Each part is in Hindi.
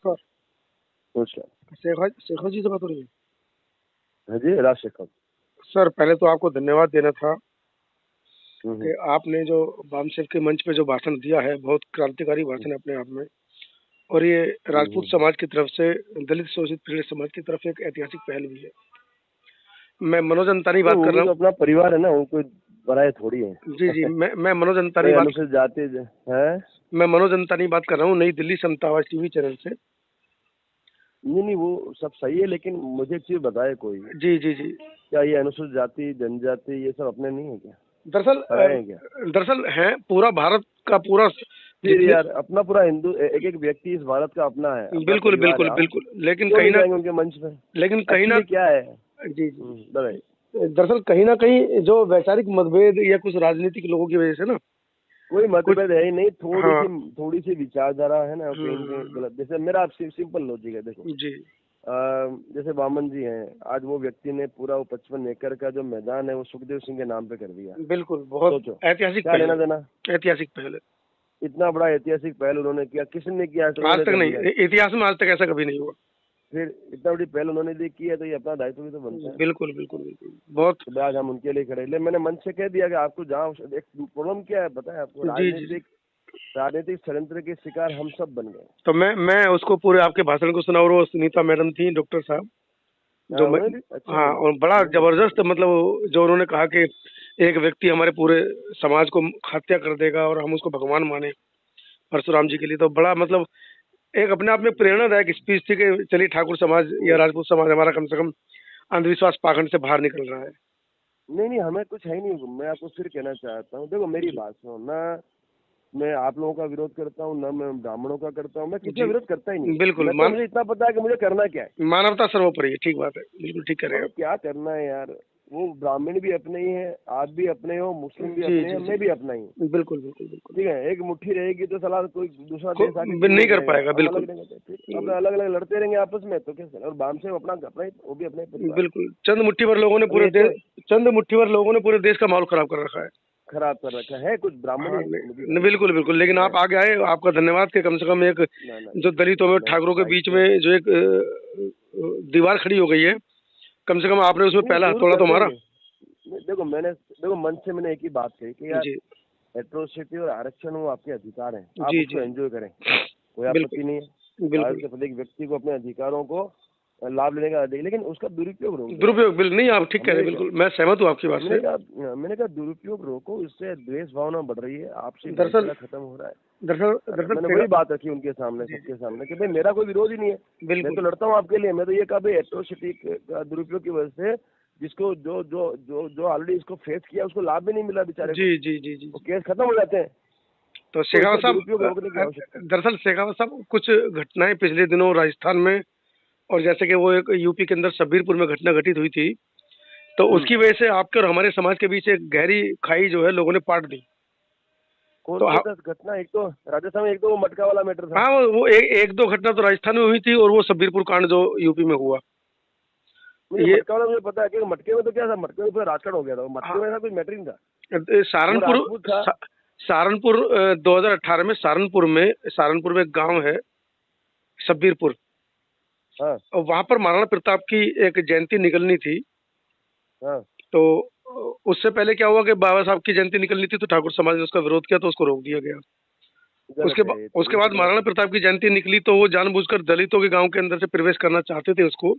सर। नमस्कार। शेखर जी से बात हो रही है? हाँ जी, राजशेखर। सर पहले तो आपको धन्यवाद देना था हम्म, कि आपने जो वामशेफ के मंच पे जो भाषण दिया है, बहुत क्रांतिकारी भाषण है अपने आप में। और ये राजपूत हम्म। समाज की तरफ से, दलित शोषित पीड़ित समाज की तरफ से एक ऐतिहासिक पहल भी है। मैं मनोज अंतानी तो बात वो कर भी रहा तो हूँ। अपना परिवार है ना, वो कोई पराये थोड़ी है। जी, मैं मनोज अंतानी कोई बात अनुसूचित जाति है। मैं मनोज अंतानी बात कर रहा हूँ, नई दिल्ली समता आवाज टीवी चैनल से। नहीं नहीं, वो सब सही है, लेकिन मुझे एक चीज बताए कोई, जी। क्या ये अनुसूचित जाति जनजाति ये सब अपने नहीं है क्या? दरअसल पराये हैं क्या? दरअसल है, पूरा भारत का पूरा फिर जितने। यार अपना पूरा हिंदू एक एक व्यक्ति इस भारत का अपना है, अपना बिल्कुल परिवार है। बिल्कुल आप बिल्कुल, लेकिन क्यों कहीं नहीं ना जाएंगे उनके मंच पे? लेकिन कहीं ना एक्चुअली क्या है? जी, बताइए। दरअसल कहीं ना कहीं जो वैचारिक मतभेद या कुछ राजनीतिक लोगों की वजह से ना, कोई कुछ। मतभेद है ही नहीं, हाँ। थोड़ी सी विचारधारा है ना, कहीं कहीं हम्म। गलत। जैसे मेरा आप सिंपल लॉजिक है, देखो। जी अ, जैसे वामन जी हैं, आज वो व्यक्ति ने पूरा वो 55 एकड़ का जो मैदान है वो सुखदेव सिंह के नाम पे कर दिया। बिल्कुल, बहुत सोचो ऐतिहासिक क्या पहल लेना है। देना। ऐतिहासिक पहल है। इतना बड़ा ऐतिहासिक पहल उन्होंने किया, किसने किया? तो आज उन्होंने तक कर नहीं, दिया। इतिहास में आज तक ऐसा कभी नहीं हुआ। फिर इतना बड़ी पहल उन्होंने की है, तो ये अपना दायित्व भी तो बनता है। बिल्कुल बिल्कुल बिल्कुल, बहुत। तो आज हम उनके लिए खड़े, ले मैंने मंच से कह दिया कि आपको जहाँ एक प्रॉब्लम क्या है पता है आपको? जी। राजनीतिक षड्यंत्र के शिकार हम सब बन गए। तो मैं उसको पूरे आपके भाषण को सुना, और वो सुनीता मैडम थी, डॉक्टर साहब, जो हाँ, मैं। उन्होंने भी अच्छा हाँ, बोला, और बड़ा उन्होंने भी अच्छा जबरदस्त, बोला। मतलब जो उन्होंने कहा कि एक व्यक्ति हमारे पूरे समाज को हत्या कर देगा और हम उसको भगवान माने परशुराम जी के लिए, तो बड़ा मतलब एक अपने आप में प्रेरणादायक स्पीच थी कि चलिए ठाकुर समाज या वो राजपूत समाज हमारा कम से कम अंधविश्वास पाखंड से बाहर निकल रहा है। नहीं नहीं, हमें कुछ है ही नहीं। मैं आपको फिर कहना चाहता हूँ, देखो मेरी जी बात सुनो ना। मैं आप लोगों का विरोध करता हूँ ना, मैं ब्राह्मणों का करता हूँ, मैं किसी का जी, विरोध करता ही नहीं। बिल्कुल। मैं तो मुझे इतना पता है कि मुझे करना क्या है। मानवता सर्वोपरि है, ठीक बात है, बिल्कुल ठीक कह रहे हैं हमें आप। क्या करना है यार। वो ब्राह्मण भी अपने ही है, आप भी अपने हो, मुस्लिम भी अपने हैं, जी मैं भी अपना ही हूँ। बिल्कुल बिल्कुल बिल्कुल। ठीक है, एक मुट्ठी रहेगी तो सलाह कोई दूसरा देश आके क्यों नहीं नहीं कर करेगा? पाएगा, हम बिल्कुल। अलग रहेंगे तो फिर अपने अलग अलग लड़ते रहेंगे आपस में, तो कैसे? और बामसेव अपना अपना वो भी अपना ही परिवार है। बिल्कुल, और ये तो चंद मुट्ठी भर लोगों ने पूरे देश का माहौल खराब कर रखा है। खराब कर रखा है, कुछ ब्राह्मण हाँ, ही मुझे नहीं, जानते बिल्कुल बिल्कुल, लेकिन हैं। आप आगे आए, आपका धन्यवाद कि कम से कम एक ना ना, जो दलितों में मैं ठाकुरों के बीच दायित्व। में जो एक दीवार खड़ी हो गई है, कम से कम आपने उसमें नहीं, पहला दूर हथौड़ा कर तो मारा। देंगे। नहीं, देखो मंच से मैंने एक ही बात कही कि यार, जी एट्रोसिटी और आरक्षण वो आपके अधिकार हैं, आप जी। उसको एंजॉय करें, कोई बिल्कुल आपत्ति नहीं है। भारत बिल्कुल। के प्रत्येक व्यक्ति को अपने अधिकारों को लाभ लेने का अधिकार, लेकिन उसका दुरुपयोग रोको यार। दुरुपयोग बिल्कुल नहीं, आप ठीक कह रहे हमने हैं, बिल्कुल मैं सहमत हूँ आपकी बात से। मैंने कहा दुरुपयोग रोको, इससे द्वेष भावना बढ़ रही है, आपसी दरअसल भाईचारा खत्म हो रहा है। दरअसल मैंने सेगा। वही बात रखी उनके सामने, जी सबके सामने, कि भाई मेरा कोई विरोध ही नहीं है। मैं तो बिल्कुल। लड़ता हूँ आपके लिए। मैं तो ये कहा भाई, एट्रोसिटी का दुरुपयोग की वजह से जिसको जो जो जो जो ऑलरेडी इसको फेस किया उसको लाभ भी नहीं मिला बेचारे को, जी। वो केस खत्म हो जाते हैं। तो तो शेखावत इसका साहब, दुरुपयोग रोकने की आवश्यकता है। दरअसल शेखावत साहब, कुछ घटनाएं पिछले दिनों राजस्थान में, और जैसे कि वो एक यूपी के अंदर शब्बीरपुर में घटना घटित हुई थी, तो उसकी वजह से आपके और हमारे समाज के बीच एक गहरी खाई जो है लोगों ने पाट दी। कौन तो सी घटना? एक तो राजस्थान में, एक तो वो मटका वाला मैटर था। हाँ, वो एक दो घटना तो राजस्थान में हुई थी, और वो शब्बीरपुर कांड जो यूपी में हुआ। मुझे ये मटका वाला मुझे पता है कि मटके में तो क्या था, मटके में पूरा राजकाट हो गया था। वो मटके हाँ, में ऐसा कोई मैटर नहीं था। वो सहारनपुर राजपूत था। सहारनपुर 2018 में सहारनपुर में एक गांव है शब्बीरपुर, हाँ और वहां पर महाराणा प्रताप की एक जयंती निकलनी थी। हाँ। तो उससे पहले क्या हुआ कि बाबा साहब की जयंती निकलनी थी, तो ठाकुर समाज ने उसका विरोध किया, तो उसको रोक दिया गया। गलत है ये तो, उसके ये तो बाद गलत महाराणा है। प्रताप की जयंती निकली, तो वो जानबूझकर दलितों के गांव के अंदर से प्रवेश करना चाहते थे उसको।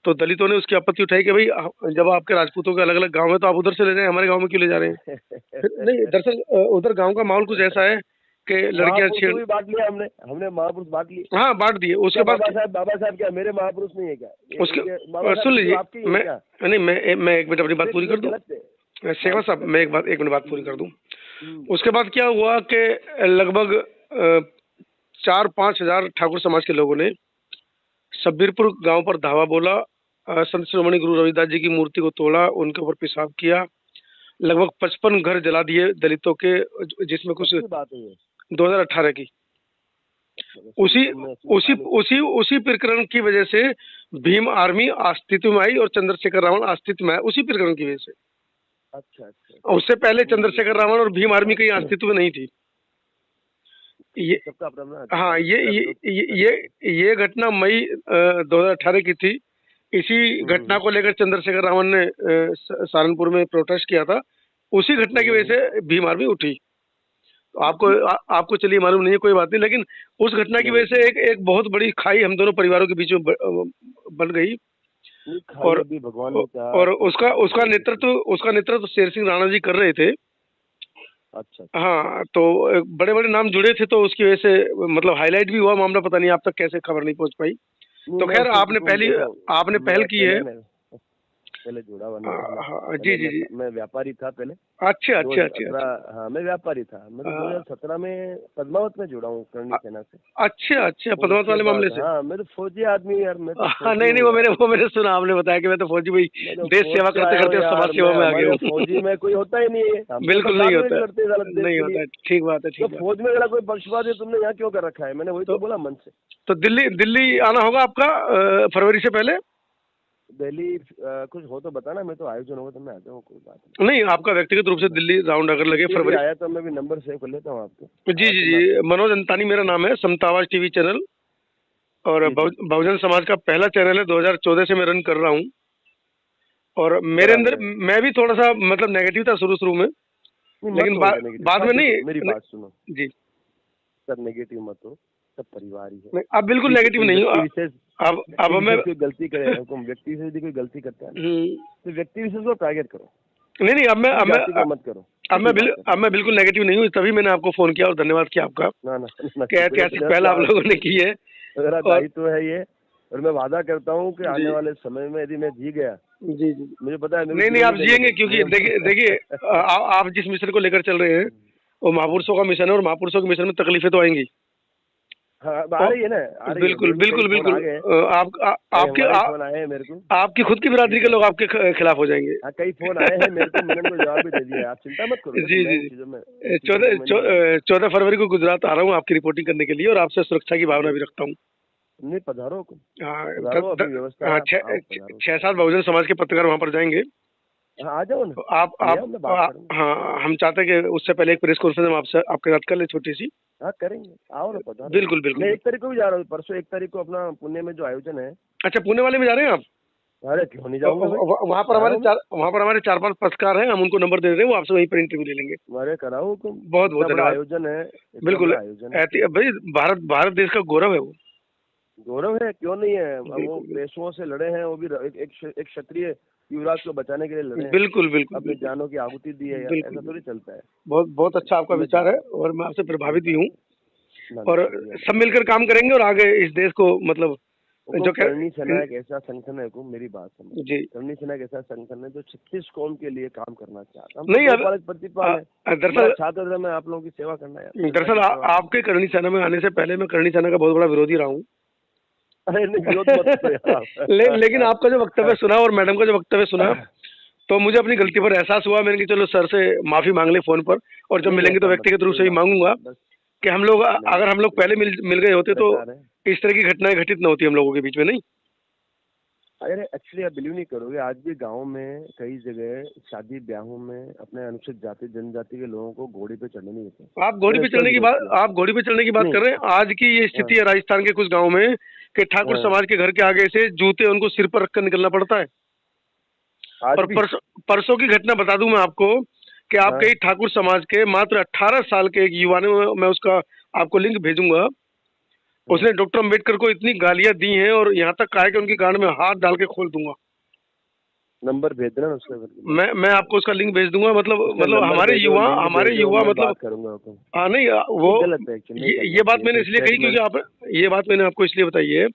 तो दलितों ने उसकी आपत्ति उठाई कि भाई, जब आपके राजपूतों के अलग अलग गांव है तो आप उधर से ले जाएं, हमारे गांव में क्यों ले जा रहे हैं? नहीं, दरअसल उधर गांव का माहौल कुछ ऐसा है कि लड़कियां छेड़। महापुरुषों भी बांट लिया हमने हमने महापुरुष बांट लिए। हाँ, बांट दिए। उसके क्या बाद बाबा साहब क्या मेरे महापुरुष नहीं है क्या? उसके बाबा साहब सुन सिर्फ लीजिए, आपके ही है मैं क्या? नहीं, मैं एक मिनट अपनी बात पूरी ये कर दूं। गलत है। हाँ, शेखर साहब, मैं एक मिनट बात पूरी कर दूं। हम्म, उसके बाद क्या हुआ कि लगभग 4-5 हजार ठाकुर समाज के लोगों ने शब्बीरपुर गांव पर धावा बोला, संत शिरोमणि गुरु रविदास जी की मूर्ति को तोड़ा, उनके ऊपर पेशाब किया, लगभग 55 घर जला दिए दलितों के, जिसमें कब कुछ की बात है ये? 2018 की। उसी उसी प्रकरण की वजह से भीम आर्मी अस्तित्व में आई, और चंद्रशेखर रावण अस्तित्व में आया उसी प्रकरण की वजह से। अच्छा अच्छा और उससे पहले नहीं, चंद्रशेखर रावण और भीम आर्मी कहीं अस्तित्व में नहीं थी। ये सबका अपना अपना हाँ, अधिकार है, मेरा विरोध ये घटना मई 2018 की थी। इसी घटना हम्म को लेकर चंद्रशेखर रावण ने सहारनपुर में प्रोटेस्ट किया था। उसी घटना की हम्म वजह से भीम आर्मी उठी। तो आपको चलिए मालूम नहीं है, कोई बात नहीं, लेकिन उस घटना की नहीं वजह से एक एक बहुत बड़ी खाई हम दोनों परिवारों के बीच में बन गई। नहीं, खाई और अभी भगवान ने चाहा और तो उसका खाई उसका जरूर नेतृत्व दिखेगी। उसका नेतृत्व शेर सिंह राणा जी कर रहे थे। अच्छा अच्छा। हाँ, तो बड़े बड़े नाम जुड़े थे, तो उसकी वजह से मतलब हाईलाइट भी हुआ मामला, पता नहीं आप तक कैसे खबर नहीं पहुंच पाई। नहीं तो मैं खैर उससे आपने देखो पहली देखो आपने पहल मैं की है। पहले जुड़ा हुआ नहीं था मैं। हाँ, जी पहले जी जी। मैं व्यापारी था पहले। अच्छा अच्छा अच्छा अच्छा। 2018, हाँ मैं व्यापारी था। मैं तो आ, 2017 में पद्मावत में जुड़ा हूँ करणी अ- सेना से। अच्छा अच्छा, और पद्मावत उसके वाले मामले बाद से। हाँ मैं तो फौजी आदमी हूँ यार, मैं तो हाँ, फौजी नहीं नहीं, हूँ यार। वो मैंने सुना, आपने बताया कि मैं तो फौजी भाई, मैं तो देश फौज सेवा से करते आया हूँ करते अब समाज यार। सेवा मैं में आ गया हमारे हूँ। फौजी में कोई होता ही नहीं है, हम तो बिल्कुल नहीं बदलाव होता भी है, करते हैं गलत देश नहीं के होता लिए। है, ठीक बात है, तो ठीक बात है। फौज में अगर कोई पक्षपात है तुमने यहाँ क्यों कर रखा है, मैंने वही तो तो बोला मन से। तो दिल्ली दिल्ली आना होगा आपका फरवरी से पहले। दिल्ली कुछ हो तो बताना, मैं तो आयोजन होगा तो मैं आ जाऊँ, कोई बात नहीं, आपका व्यक्तिगत रूप से नहीं। दिल्ली राउंड अगर लगे छुट्टी अभी फरवरी। आया तो मैं भी नंबर सेव कर लेता हूँ आपको। जी आया जी तो मैं जी, आपसे। मनोज अंतानी मेरा नाम है, समतावाज टीवी चैनल। और जी जी बहुजन समाज का पहला चैनल है, 2014 से मैं रन कर रहा हूँ। और मेरे अंदर बराबर है। मैं भी थोड़ा सा मतलब नेगेटिव था शुरू शुरू में, नहीं मत लेकिन हो नेगेटिव, बाद में सब देखो नहीं। मेरी बात सुनो। जी। सब नेगेटिव मत हो, सब परिवार ही है। नहीं, अब बिल्कुल ठीक है, नेगेटिव कोई नहीं हूँ। व्यक्ति विशेष अब मैं कोई गलती करे, हुकुम व्यक्ति विशेष यदि कोई गलती करता है ना, तो व्यक्ति विशेष को टारगेट करो, नहीं नहीं, पूरी जाति को मत करो। सीधी बात है। अब मैं बिल्कुल नेगेटिव नहीं हूँ, तभी मैंने आपको फोन किया और धन्यवाद किया आपका ना ना ना, कि शुक्रिया ऐतिहासिक धन्यवाद पहल आप यार। लोगों ने की है। मेरा और दायित्व है ये। और मैं वादा करता हूँ कि जी आने वाले समय में यदि मैं जी गया, जी जी जी। मुझे पता है मेरे को नहीं नहीं, जीने आप नहीं देंगे जिएंगे, लोग क्योंकि देखिए देखिए आप जिस मिशन को लेकर चल रहे हैं वो महापुरुषों का मिशन है, और महापुरुषों के मिशन में तकलीफें तो आएंगी। हाँ आ रही है ना, आ रही है, बिल्कुल मेरे को कई बिल्कुल फोन आ बिल्कुल। गए हैं। कई आपके हमारे फोन आए हैं मेरे को। आपकी खुद की बिरादरी ठीक के है। लोग आपके खिलाफ हो जाएंगे। हाँ कई फोन आए हैं मेरे को, मैंने उनको जवाब भी दे दिया है, आप चिंता मत करो। देखो जी मैं जी इन जी। चीज़ों को मैं नहीं जानता। 14 फरवरी को गुजरात आ रहा हूँ आपकी रिपोर्टिंग करने के लिए, और आपसे सुरक्षा की भावना ठीक, भी रखता हूँ। नहीं पधारो को, हाँ, पधारो, अभी व्यवस्था हाँ, है, आप आओ पधारो। 6-7 बहुजन समाज के पत्रकार वहां पर जाएंगे। हाँ आ जाओ ना, तो ले आओ, मैं बात करूँगा। हाँ, हम चाहते हैं कि उससे पहले एक प्रेस कॉन्फ्रेंस हम आपसे आपके साथ कर ले, छोटी सी। हाँ करेंगे, आओ ना पधारो। बिल्कुल बिल्कुल मैं बिल्कुल। 1 तारीख को भी जा रहा हूँ, परसों 1 तारीख को अपना पुणे में जो आयोजन है। अच्छा, पुणे वाले में जा रहे हैं आप? अरे क्यों नहीं जाऊँगा भाई, जा रहा हूँ मैं। वहाँ पर हमारे 4-5 पत्रकार हैं, हम उनको नंबर दे रहे हैं, वो आपसे वहीं पर इंटरव्यू ले लेंगे। अरे कराओ तुम। बहुत इतना बहुत बड़ा धन्यवाद। आयोजन है, इतना बिल्कुल। बड़ा आयोजन है। भाई, भारत भारत देश का गौरव है वो। गौरव है, क्यों नहीं है। अब वो बिल्कुल बिल्कुल पेशुओं से लड़े हैं, वो भी एक क्षत्रिय युवराज को बचाने के लिए लड़े हैं, बिल्कुल बिल्कुल अपनी बिल्कुल जानों की आहुति दी है यार, बिल्कुल ऐसा बिल्कुल। थोड़ी चलता है। बहुत बहुत अच्छा आपका तो मैं जा विचार रहा है, हूँ, और मैं आपसे मैं प्रभावित भी जा हूँ। रहा हूँ। ना ना और शुक्रिया सब धन्यवाद। मिलकर काम करेंगे, और आगे इस देश को मतलब हुकुम जो कह करणी सेना एक ऐसा संगठन है, हुकुम मेरी बात समझ। जी। करणी सेना एक ऐसा संगठन है जो 36 कौम के लिए काम करना चाहता है। हम नहीं तो दो पालक प्रतिपाल है। हमारा दरअसल छात्र धर्म है आप लोगों की सेवा करना यार, जनता दरअसल की सेवा करना। आपके करणी सेना में आने से पहले मैं करणी सेना का बहुत बड़ा विरोधी रहा हूँ। अरे नहीं विरोध मत करो लेकिन आपका जो वक्तव्य यार। सुना और मैडम का जो वक्तव्य सुना, तो मुझे अपनी गलती पर एहसास हुआ। मैंने कहा चलो सर से माफी मांग ले फोन पर, और जब नहीं मिलेंगे तो ऐसा मत, व्यक्तिगत रूप कोई से ही बात मांगूंगा नहीं, बस कि हम लोग, नहीं अगर हम लोग पहले मिल गए होते तो बेकार है। इस तरह की घटनाएं घटित न होती हम लोगों के बीच में, नहीं। अरे एक्चुअली आप बिलीव नहीं करोगे, आज भी गांव में कई जगह शादी ब्याहों में अपने अनुसूचित जाति जनजाति के लोगों को घोड़ी पे चढ़ने नहीं देते। आप घोड़ी मैंने पे इस पर चढ़ने की विरोध बात किया। आप घोड़ी पे चढ़ने की बात नहीं कर रहे हैं। आज की ये हाँ स्थिति है राजस्थान के कुछ गाँव में कि ठाकुर हाँ, समाज के घर के आगे से जूते उनको सिर पर रखकर निकलना पड़ता है। आज और भी परसों की घटना बता दूं मैं आपको कि आपके हाँ ही ठाकुर समाज के मात्र 18 साल के एक युवा ने, मैं उसका आपको लिंक भेजूंगा, हाँ। उसने डॉक्टर अम्बेडकर को इतनी गालियां दी हैं, और यहाँ तक कहा है कि उनकी गांड में हाथ डाल के खोल दूंगा। नंबर भेज देना उसका, करके बात मैं करूंगा। आपको उसका लिंक भेज दूंगा। उसका नंबर भेजो, लिंक हमारे भेजो, युवा मैं मतलब, बात करूंगा हुकुम। हाँ नहीं, नहीं वो गलत है एक्चुअली, नहीं करना ये बात चाहिए मैंने ऐसे इसलिए कही क्योंकि स्टेटमेंट। आप, ये बात मैंने आपको इसलिए बताई है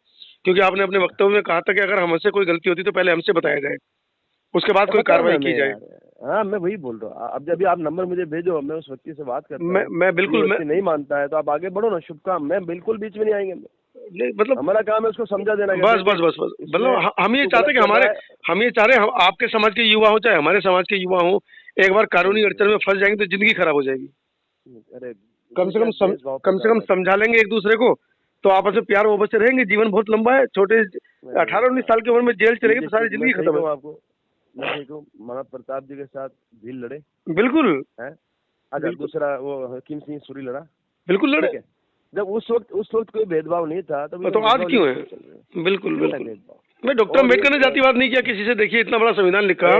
क्योंकि आपने अपने वक्तव्य में कहा था कि अगर हमसे कोई गलती होती तो पहले हमसे बताया जाए, उसके बाद कोई बताओ कार्रवाई ना मैं की जाए। यार। हाँ मैं वही बोल रहा हूँ, अब जब भी आप नंबर मुझे भेजो, मैं उस व्यक्ति से बात करता हूँ। मैं यदि बिल्कुल, मैं व्यक्ति नहीं मानता है तो आप आगे बढ़ो ना, शुभ काम, मैं बिल्कुल बीच में नहीं आएंगे। नहीं मतलब, हमारा काम है उसको समझा देना कि बस देख बस देख, बस बस मतलब इसमें हम ये तू चाहते गलत हैं कि कर रहा है। हम ये चाह रहे हैं, हम आपके समाज के युवा हो चाहे हमारे समाज के युवा हो, एक बार सही कानूनी है। अड़चन में फंस जाएंगे तो जिंदगी खराब हो जाएगी। अरे इसमें क्या भेदभाव कम से पैदा कम होना चाहिए। समझा लेंगे एक दूसरे को, तो आपस में प्यार मोहब्बत से रहेंगे। जीवन बहुत लंबा है, छोटे अरे 18-19 यार साल की उम्र में जेल चलेगी ठीक है तो सारी ठीक, मैं जिंदगी सही खत्म कहूँ है। आपको, मैं सही कहूँ, महाराणा प्रताप जी के साथ भील लड़े बिल्कुल हैं। अच्छा बिल्कुल दूसरा वो हकीम सिंह सूरी लड़ा। बिल्कुल लड़े। ठीक है, जब उस वक्त कोई भेदभाव नहीं था, तो तो आज क्यों है? बिल्कुल बिल्कुल। मैं डॉक्टर अम्बेडकर ने जातिवाद नहीं किया किसी से। देखिए इतना बड़ा संविधान लिखा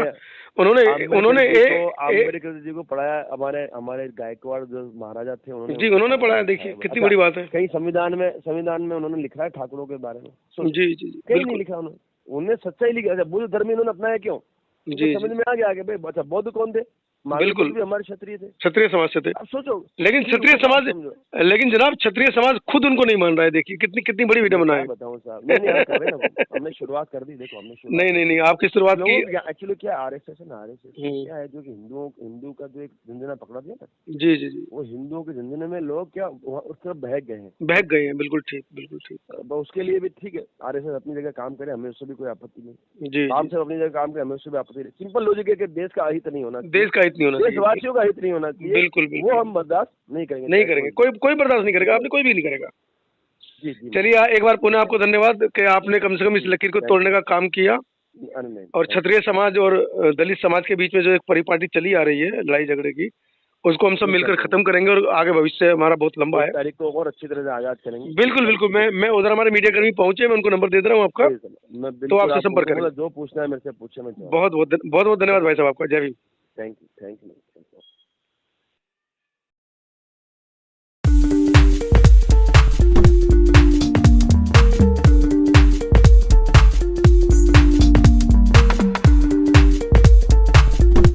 उन्होंने अम्बेडकर जी को पढ़ाया, हमारे गायकवाड़ जो महाराजा थे जी, उन्होंने पढ़ाया। देखिए कितनी बड़ी बात है। कहीं संविधान में उन्होंने लिखा है ठाकुरों के बारे में? जी जी जी, कहीं नहीं लिखा उन्होंने सच्चाई लिखा। अच्छा, बुद्ध धर्म इन्होंने अपनाया क्यों? जी, समझ में आ गया आगे भाई। अच्छा, बौद्ध कौन थे? बिल्कुल भी हमारे क्षत्रिय थे, क्षत्रिय समाज से थे। अब सोचो। लेकिन क्षत्रिय समाज, लेकिन जनाब क्षत्रिय समाज खुद उनको नहीं मान रहा है। देखिए कितनी कितनी बड़ी विडंबना है। बताऊं साहब, नहीं हमने शुरुआत कर दी। देखो हमने शुरुआत नहीं आपकी शुरुआत की। एक्चुअली क्या आरएसएस है ना, आरएसएस क्या है, जो कि हिंदू का जो एक झंझना पकड़ा दिया था। जी जी जी, वो हिंदुओं के झंझने में लोग क्या उस तरफ बहक गए हैं। बिल्कुल ठीक, बिल्कुल ठीक। उसके लिए भी ठीक है, आरएसएस अपनी जगह काम करे, हमें उससे भी कोई आपत्ति नहीं। जी, आप सब अपनी जगह काम करे, हमें उससे भी आपत्ति नहीं। सिंपल लॉजिक है कि देश का हित नहीं होना, देश का हित नहीं होना, देशवासियों का हित नहीं होना चाहिए। बिल्कुल वो हम बर्दाश्त नहीं करेंगे। कोई बर्दाश्त नहीं करेगा। आपने कोई भी नहीं करेगा। जी जी। चलिए एक बार पुनः आपको धन्यवाद कि आपने कम से कम इस लकीर को तोड़ने का काम किया। और क्षत्रिय समाज और दलित समाज के बीच में जो एक परिपाटी चली आ रही है लड़ाई झगड़े की, उसको हम सब मिलकर खत्म करेंगे। और आगे भविष्य हमारा बहुत लंबा है। तारीख को और अच्छी तरह से आजाद करेंगे। बिल्कुल। मैं उधर हमारे मीडिया कर्मी पहुंचे, मैं उनको नंबर दे दे रहा हूँ आपका, तो आपसे संपर्क करेंगे। जो पूछना है मेरे से पूछे। मैं बहुत बहुत धन्यवाद भाई साहब आपका। जय भीम। Thank you.